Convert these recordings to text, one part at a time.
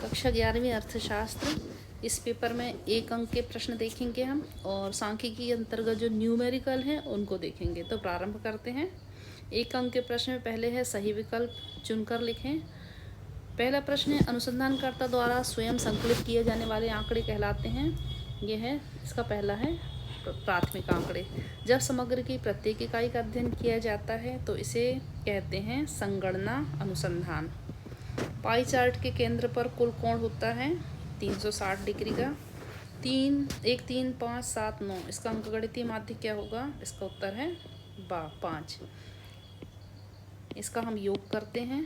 कक्षा 11वीं अर्थशास्त्र। इस पेपर में 1 अंक के प्रश्न देखेंगे हम और सांख्यिकी के अंतर्गत जो न्यूमेरिकल हैं उनको देखेंगे। तो प्रारंभ करते हैं। 1 अंक के प्रश्न में पहले है सही विकल्प चुनकर लिखें। पहला प्रश्न है, अनुसंधानकर्ता द्वारा स्वयं संकलित किए जाने वाले आंकड़े कहलाते हैं। ये है, इसका पहला है प्राथमिक आंकड़े। जब समग्र की प्रत्येक इकाई का अध्ययन किया जाता है तो इसे कहते हैं संगणना अनुसंधान। पाई चार्ट के केंद्र पर कुल कोण होता है 360 डिग्री का। 1 3 5 7 9 इसका अंकगणितीय माध्य क्या होगा? इसका उत्तर है 5। इसका हम योग करते हैं।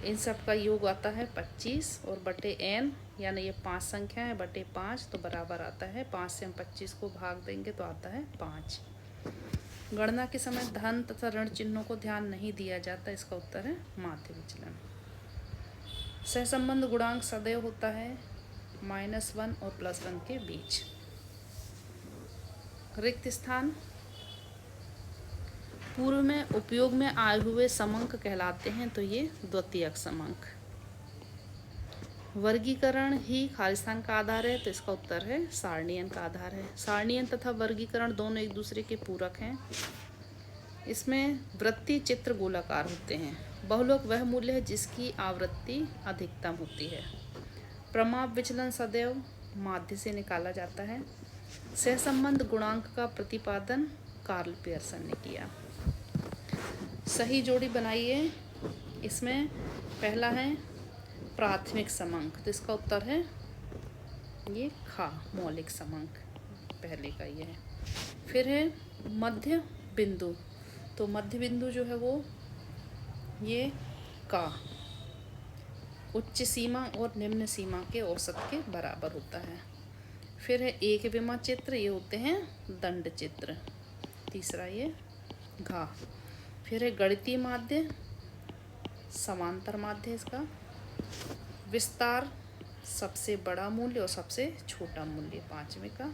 इन सब का योग आता है 25 और बटे n, यानी ये 5 संख्या है बटे 5 तो बराबर आता है 5 से हम 25 को भाग देंगे तो आता है 5। गणना के समय धन तथा ऋण चिन्हों को ध्यान नहीं दिया जाता। इसका उत्तर है माध्य विचलन। सहसंबंध गुणांक सदैव होता है -1 और +1 के बीच। रिक्त स्थान पूर्व में उपयोग में आए हुए समंक कहलाते हैं, तो ये द्वितीयक समंक। वर्गीकरण ही खाली स्थान का आधार है, तो इसका उत्तर है सारणीयन का आधार है। सारणीयन तथा वर्गीकरण दोनों एक दूसरे के पूरक हैं। इसमें वृत्तीय चित्र गोलाकार होते हैं। बहुलक वह मूल्य है जिसकी आवृत्ति अधिकतम होती है। प्रमाप विचलन सदैव माध्य से निकाला जाता है। सहसंबंध गुणांक का प्रतिपादन कार्ल पियर्सन ने किया। सही जोड़ी बनाइए। इसमें पहला है प्राथमिक समंक, तो इसका उत्तर है ये खा, मौलिक समंक पहले का ये है। फिर है मध्य बिंदु, तो मध्य बिंदु जो है वो ये का, उच्च सीमा और निम्न सीमा के औसत के बराबर होता है। फिर है एक विमा चित्र, ये होते हैं दंड चित्र। तीसरा ये घा। फिर है गणितीय माध्य, समांतर माध्य इसका। विस्तार सबसे बड़ा मूल्य और सबसे छोटा मूल्य 5वें का।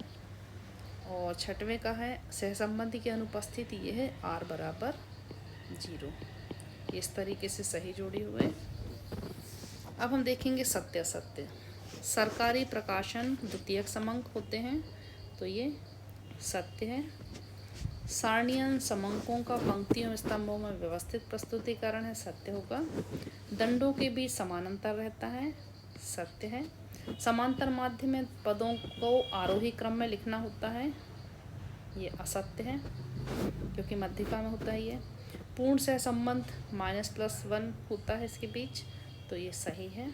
और 6वें का है सहसंबंधी की अनुपस्थिति, ये है r बराबर 0। इस तरीके से सही जोड़ी हुए। अब हम देखेंगे सत्य असत्य। सरकारी प्रकाशन द्वितीयक समंक होते हैं, तो ये सत्य है। सारणीयन समंकों का पंक्तियों स्तंभों में व्यवस्थित प्रस्तुतिकरण है, सत्य होगा। दंडों के बीच समानांतर रहता है, सत्य है। समांतर माध्य में पदों को आरोही क्रम में लिखना होता है, ये असत्य है क्योंकि मध्यिका में होता है ये। पूर्ण सहसंबंध -+1 होता है इसके बीच, तो ये सही है।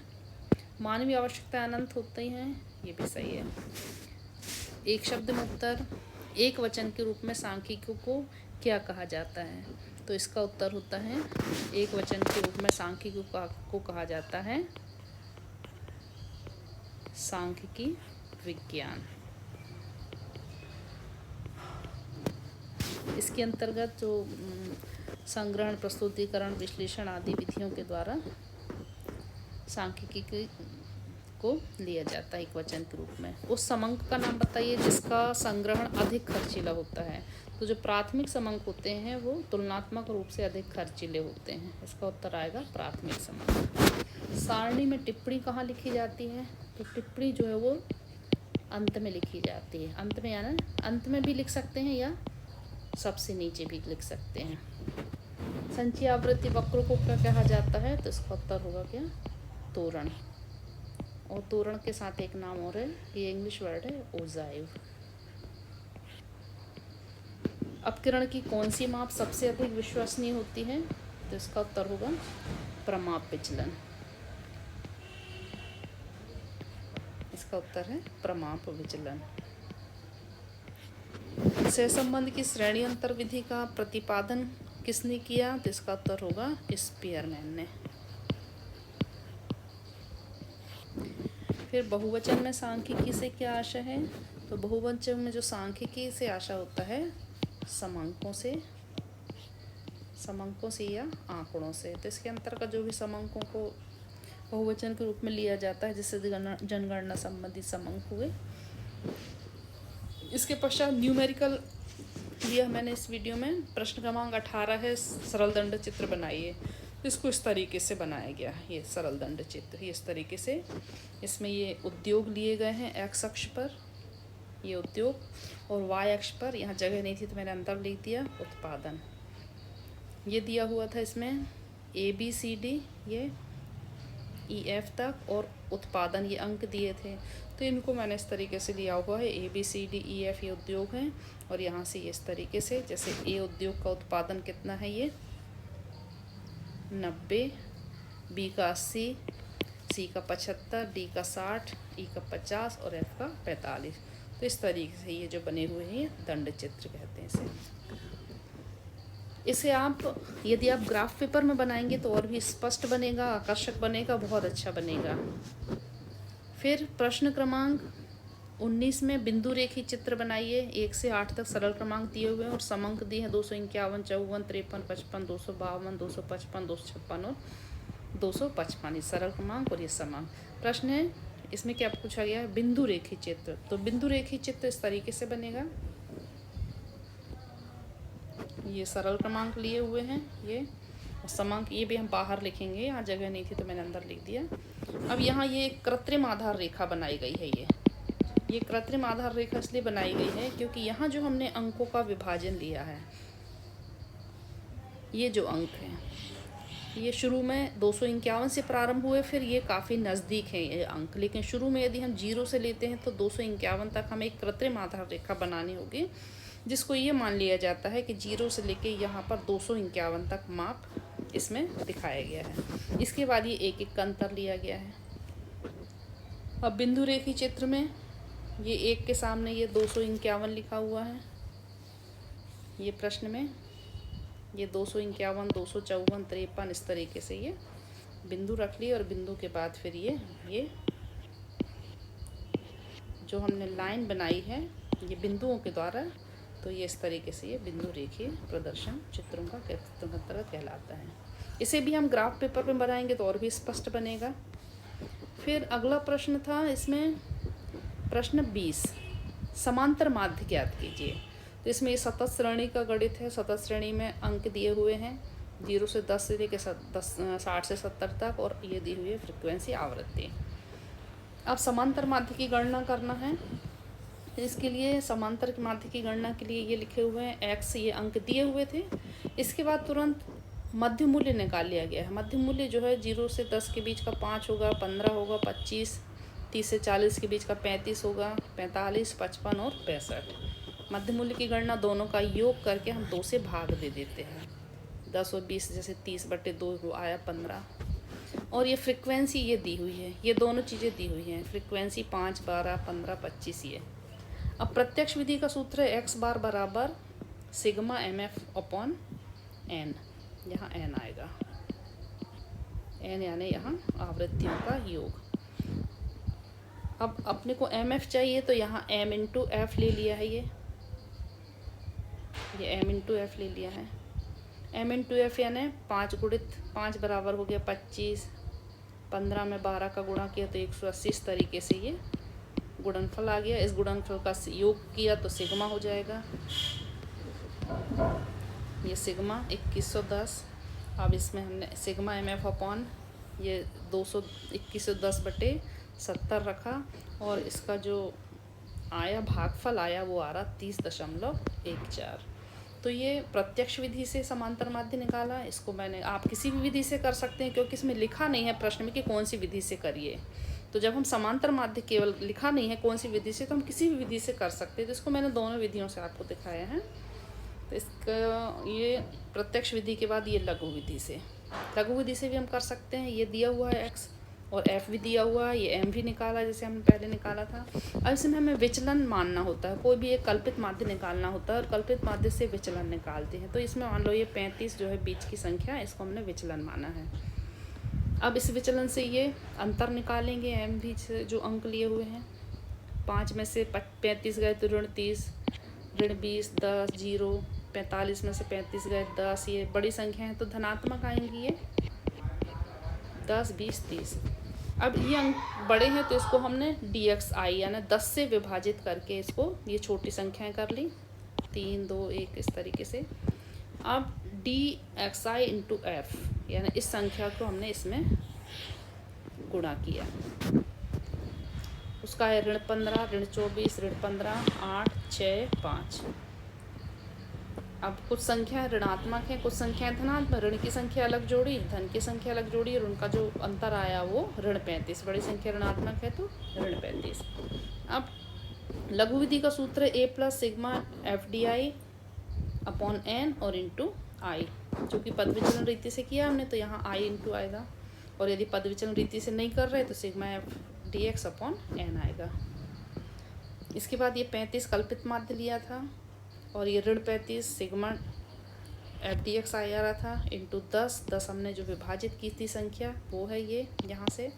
मानवीय आवश्यकता अनंत होती हैं, ये भी सही है। एक शब्द में उत्तर। एक वचन के रूप में सांख्यिकी को क्या कहा जाता है? तो इसका उत्तर होता है एक वचन के रूप में सांख्यिकी को कहा जाता है सांख्यिकी विज्ञान। इसके अंतर्गत जो संग्रहण, प्रस्तुतिकरण, विश्लेषण आदि विधियों के द्वारा सांख्यिकी को लिया जाता है एक वचन के रूप में। उस समंक का नाम बताइए जिसका संग्रहण अधिक खर्चीला होता है। तो जो प्राथमिक समंक होते हैं वो तुलनात्मक रूप से अधिक खर्चीले होते हैं। इसका उत्तर आएगा प्राथमिक समंक। सारणी में टिप्पणी कहाँ लिखी जाती है? तो टिप्पणी जो है वो अंत में लिखी जाती है। अंत में, यानी अंत में भी लिख सकते हैं या सबसे नीचे भी लिख सकते हैं। संचयी आवृत्ति वक्र को क्या कहा जाता है? तो इसका उत्तर होगा क्या? तोरण। और तोरण के साथ एक नाम और है, ये इंग्लिश वर्ड है ओजाइव। अपकिरण की कौन सी माप सबसे अधिक विश्वसनीय होती है? तो इसका उत्तर होगा प्रमाप विचलन। इसका उत्तर है प्रमाप विचलन। सहसंबंध की श्रेणी अंतर विधि का प्रतिपादन किसने किया? तो इसका उत्तर होगा स्पीयरमैन ने। फिर बहुवचन में सांख्यिकी से क्या आशा है? तो बहुवचन में जो सांख्यिकी से आशा होता है समंकों से या आंकड़ों से। तो इसके अंतर्गत जो भी समंकों को बहुवचन के रूप में लिया जाता है, जिससे जनगणना संबंधित समंक हुए। इसके पश्चात न्यूमेरिकल लिया मैंने इस वीडियो में। प्रश्न क्रमांक 18 है, सरल दंड चित्र बनाइए। इसको इस तरीके से बनाया गया है, ये सरल दंड चित्र। ये इस तरीके से, इसमें ये उद्योग लिए गए हैं एक्स अक्ष पर, ये उद्योग, और वाई अक्ष पर, यहाँ जगह नहीं थी तो मैंने अंतर लिख दिया, उत्पादन। ये दिया हुआ था इसमें ABCD, ये EF तक, और उत्पादन ये अंक दिए थे, तो इनको मैंने इस तरीके से लिया हुआ है। ABCD EF ये उद्योग हैं, और यहाँ से ये इस तरीके से, जैसे A उद्योग का उत्पादन कितना है, ये 90, B का 80, C का 75, D का 60, E का 50 और F का 45। तो इस तरीके से ये जो बने हुए हैं, ये दंड चित्र कहते हैं इसे आप यदि आप ग्राफ पेपर में बनाएंगे तो और भी स्पष्ट बनेगा, आकर्षक बनेगा, बहुत अच्छा बनेगा। फिर प्रश्न क्रमांक 19 में बिंदु रेखी चित्र बनाइए। 1 से 8 तक सरल क्रमांक दिए हुए हैं और समांक दिए हैं 251, 54, 53, 55, 252, 255, 256 और 255। ये सरल क्रमांक और ये समांक। प्रश्न है इसमें क्या पूछा गया है, बिंदु रेखी चित्र। तो बिंदु रेखी चित्र इस तरीके से बनेगा, ये सरल क्रमांक लिए हुए हैं, ये और समांक ये भी हम बाहर लिखेंगे, यहाँ जगह नहीं थी तो मैंने अंदर लिख दिया। अब यहाँ ये कृत्रिम आधार रेखा बनाई गई है। ये कृत्रिम आधार रेखा इसलिए बनाई गई है क्योंकि यहाँ जो हमने अंकों का विभाजन लिया है, ये जो अंक हैं ये शुरू में 251 से प्रारंभ हुए, फिर ये काफ़ी नज़दीक हैं ये अंक, लेकिन शुरू में यदि हम 0 से लेते हैं तो 251 तक हमें एक कृत्रिम आधार रेखा बनानी होगी, जिसको ये मान लिया जाता है कि 0 से लेके यहाँ पर 251 तक माप इसमें दिखाया गया है। इसके बाद ये एक एक का अंतर लिया गया है। अब बिंदु रेखी चित्र में ये 1 के सामने ये 251 लिखा हुआ है, ये प्रश्न में ये 251, 254, 53 इस तरीके से ये बिंदु रख लिए, और बिंदु के बाद फिर ये जो हमने लाइन बनाई है ये बिंदुओं के द्वारा, तो ये इस तरीके से ये बिंदु रेखीय प्रदर्शन चित्रों का चित्रांकन कहलाता है। इसे भी हम ग्राफ पेपर में बनाएंगे तो और भी स्पष्ट बनेगा। फिर अगला प्रश्न था इसमें प्रश्न 20, समांतर माध्य ज्ञात कीजिए। तो इसमें ये सतत श्रेणी का गणित है। सतत श्रेणी में अंक दिए हुए हैं 0 से 10 से लेकर 60 से 70 तक, और ये दी हुई है फ्रिक्वेंसी आवृत्ति। अब समांतर माध्य की गणना करना है, इसके लिए समांतर माध्य की गणना के लिए ये लिखे हुए हैं x, ये अंक दिए हुए थे। इसके बाद तुरंत मध्य मूल्य निकाल लिया गया है। मध्य मूल्य जो है 0 से 10 के बीच का 5 होगा, 15 होगा, 25, 30 से 40 के बीच का 35 होगा, 45, 55 और 65। मध्य मूल्य की गणना दोनों का योग करके हम 2 से भाग दे देते हैं। 10 और 20 जैसे 30/2 आया 15। और ये फ्रिक्वेंसी ये दी हुई है, ये दोनों चीज़ें दी हुई हैं, फ्रिक्वेंसी 5, 12, 15, 25 ये। अब प्रत्यक्ष विधि का सूत्र है x बार बराबर सिग्मा mf/n, यहाँ n आएगा, n यानी यहाँ आवृत्तियों का योग। अब अपने को mf चाहिए तो यहाँ m × f ले लिया है, ये m × f ले लिया है। m × f यानी 5 गुणित 5 बराबर हो गया 25, 15 में 12 का गुणा किया तो 180, इस तरीके से ये गुणनफल आ गया। इस गुणनफल का योग किया तो सिग्मा हो जाएगा, ये सिग्मा 2110। अब इसमें हमने सिग्मा mf/ ये 2110/70 रखा, और इसका जो आया भागफल आया वो आ रहा 30.14। तो ये प्रत्यक्ष विधि से समांतर माध्य निकाला। इसको मैंने, आप किसी भी विधि से कर सकते हैं क्योंकि इसमें लिखा नहीं है प्रश्न में कि कौन सी विधि से करिए। तो जब हम समांतर माध्य केवल लिखा नहीं है कौन सी विधि से, तो हम किसी भी विधि से कर सकते हैं। तो इसको मैंने दोनों विधियों से आपको दिखाया है। तो इसका ये प्रत्यक्ष विधि के बाद ये लघु विधि से, लघु विधि से भी हम कर सकते हैं। ये दिया हुआ है x और f भी दिया हुआ है, ये m भी निकाला जैसे हमने पहले निकाला था। अब इसमें हमें विचलन मानना होता है, कोई भी एक कल्पित माध्य निकालना होता है और कल्पित माध्य से विचलन निकालते हैं। तो इसमें मान लो ये 35 जो है बीच की संख्या, इसको हमने विचलन माना है। अब इस विचलन से ये अंतर निकालेंगे, m भी जो अंक लिए हुए हैं, 5 में से 35 गए तो ऋण 30, ऋण 20, 10, 0, 45 में से 35 गए 10, ये बड़ी संख्या है तो धनात्मक आएंगी ये 10, 20, 30। अब ये अंक बड़े हैं तो इसको हमने dxi यानी 10 से विभाजित करके इसको ये छोटी संख्याएं कर ली, 3, 2, 1 इस तरीके से। अब dxi × f यानी इस संख्या को हमने इसमें गुणा किया। उसका है ऋण 15, ऋण 24, ऋण 15, 8, 6, 5। अब कुछ संख्या ऋणात्मक है, कुछ संख्याएं धनात्मक। ऋण की संख्या अलग जोड़ी, धन की संख्या अलग जोड़ी, और उनका जो अंतर आया वो ऋण 35। बड़ी संख्या ऋणात्मक है तो ऋण 35। अब लघु विधि का सूत्र है a + sigma FDI upon n और इंटू आई। जो कि पद विचलन रीति से किया हमने तो यहाँ i इंटू आएगा, और यदि पद विचलन रीति से नहीं कर रहे तो सिग्मा FDX अपॉन n आएगा। इसके बाद ये 35 कल्पित माध्य लिया था, और ये ऋण 35 सिग्मा FDX आया रहा था इंटू 10 हमने जो विभाजित की थी संख्या वो है ये यहाँ से।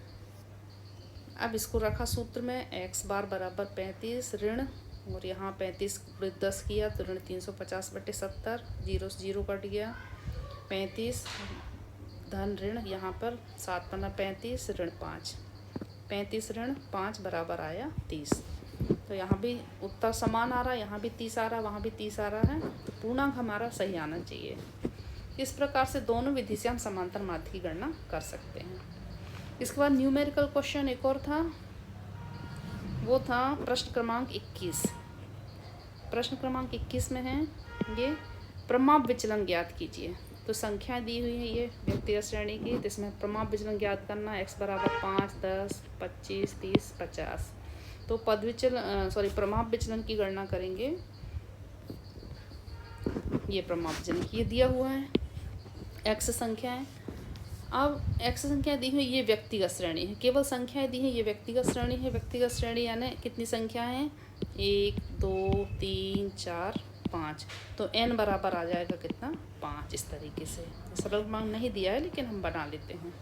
अब इसको रखा सूत्र में x बार बराबर 35 ऋण, और यहाँ 35 × 10 किया तो ऋण 350/70, 0 से 0 कट गया। 35 धन ऋण यहाँ पर 7 × 35 ऋण 5, 35 ऋण 5 बराबर आया 30। तो यहाँ भी उत्तर समान आ रहा है, यहाँ भी 30 आ रहा है, वहाँ भी 30 आ रहा है, तो पूर्णांक हमारा सही आना चाहिए। इस प्रकार से दोनों विधि से हम समांतर माध्य की गणना कर सकते हैं। इसके बाद न्यूमेरिकल क्वेश्चन एक और था, वो था प्रश्न क्रमांक 21। प्रश्न क्रमांक 21 में है ये प्रमाप विचलन ज्ञात कीजिए। तो संख्या दी हुई है ये व्यक्तिगत श्रेणी की, तो इसमें प्रमाप विचलन ज्ञात करना है। x बराबर 5, 10, 25, 30, 50। तो प्रमाप विचलन की गणना करेंगे। ये प्रमाप विचलन ये दिया हुआ है x संख्या है। अब x संख्या दी हुई ये व्यक्तिगत श्रेणी है, केवल संख्याएं दी हैं, ये व्यक्तिगत श्रेणी है। व्यक्तिगत श्रेणी यानी कितनी संख्या है 1, 2, 3, 4, 5। तो n बराबर आ जाएगा कितना 5। इस तरीके से सरल क्रमांक नहीं दिया है लेकिन हम बना लेते हैं।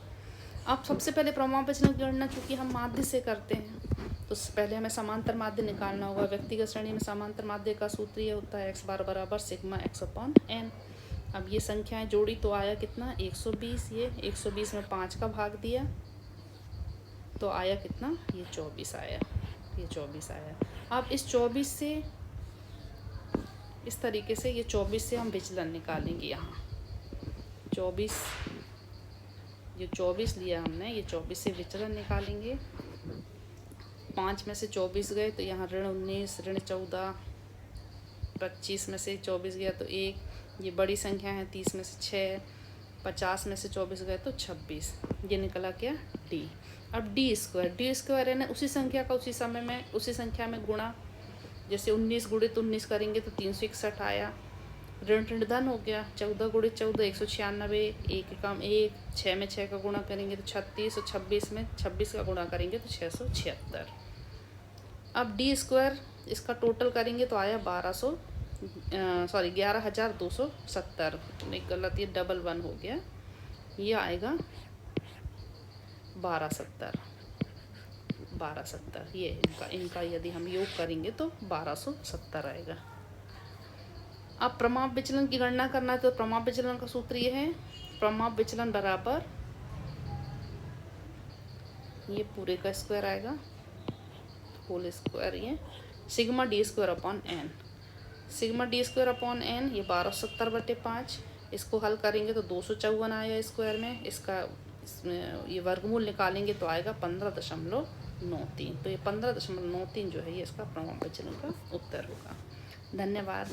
अब सबसे पहले प्रमाप विचलन की गणना चूँकि हम माध्य से करते हैं तो पहले हमें समांतर माध्य निकालना होगा। व्यक्तिगत श्रेणी में समांतर माध्य का सूत्र ये होता है x बार बराबर सिग्मा x अपॉन n। अब ये संख्याएं जोड़ी तो आया कितना 120। ये 120 में 5 का भाग दिया तो आया कितना ये 24 आया, ये 24 आया। अब इस 24 से इस तरीके से ये 24 से हम विचलन निकालेंगे। यहाँ 24 ये 24 लिया हमने, ये 24 से विचलन निकालेंगे। 5 में से 24 गए तो यहाँ ऋण 19, ऋण 14, 25 में से 24 गया तो 1, ये बड़ी संख्या है। 30 में से 6, 50 में से 24 गए तो 26। ये निकला क्या d। अब डी स्क्वायर है ना, उसी संख्या का उसी समय में उसी संख्या में गुणा। जैसे 19 गुणित 19 करेंगे तो 361 आया। ऋण ऋण धन हो गया, 14 गुणित 14 196, 1 कम 1, 6 में 6 का गुणा करेंगे तो 36, और 26 में 26 का गुणा करेंगे तो 676। अब डी स्क्वायर इसका टोटल करेंगे तो आया 11,270। नहीं गलत, ये डबल 1 हो गया, ये आएगा 1270। ये इनका यदि हम योग करेंगे तो 1270 आएगा। अब प्रमाप विचलन की गणना करना है तो प्रमाप विचलन का सूत्र ये है, प्रमाप विचलन बराबर ये पूरे का स्क्वायर आएगा, होल स्क्वायर, ये sigma D square upon N. Sigma D square upon N ये 1270/5। इसको हल करेंगे तो 254 आया स्क्वायर में। इसमें ये वर्गमूल निकालेंगे तो आएगा 15.93। तो ये 15.93 जो है ये इसका प्रमाप विचलन का उत्तर होगा। धन्यवाद।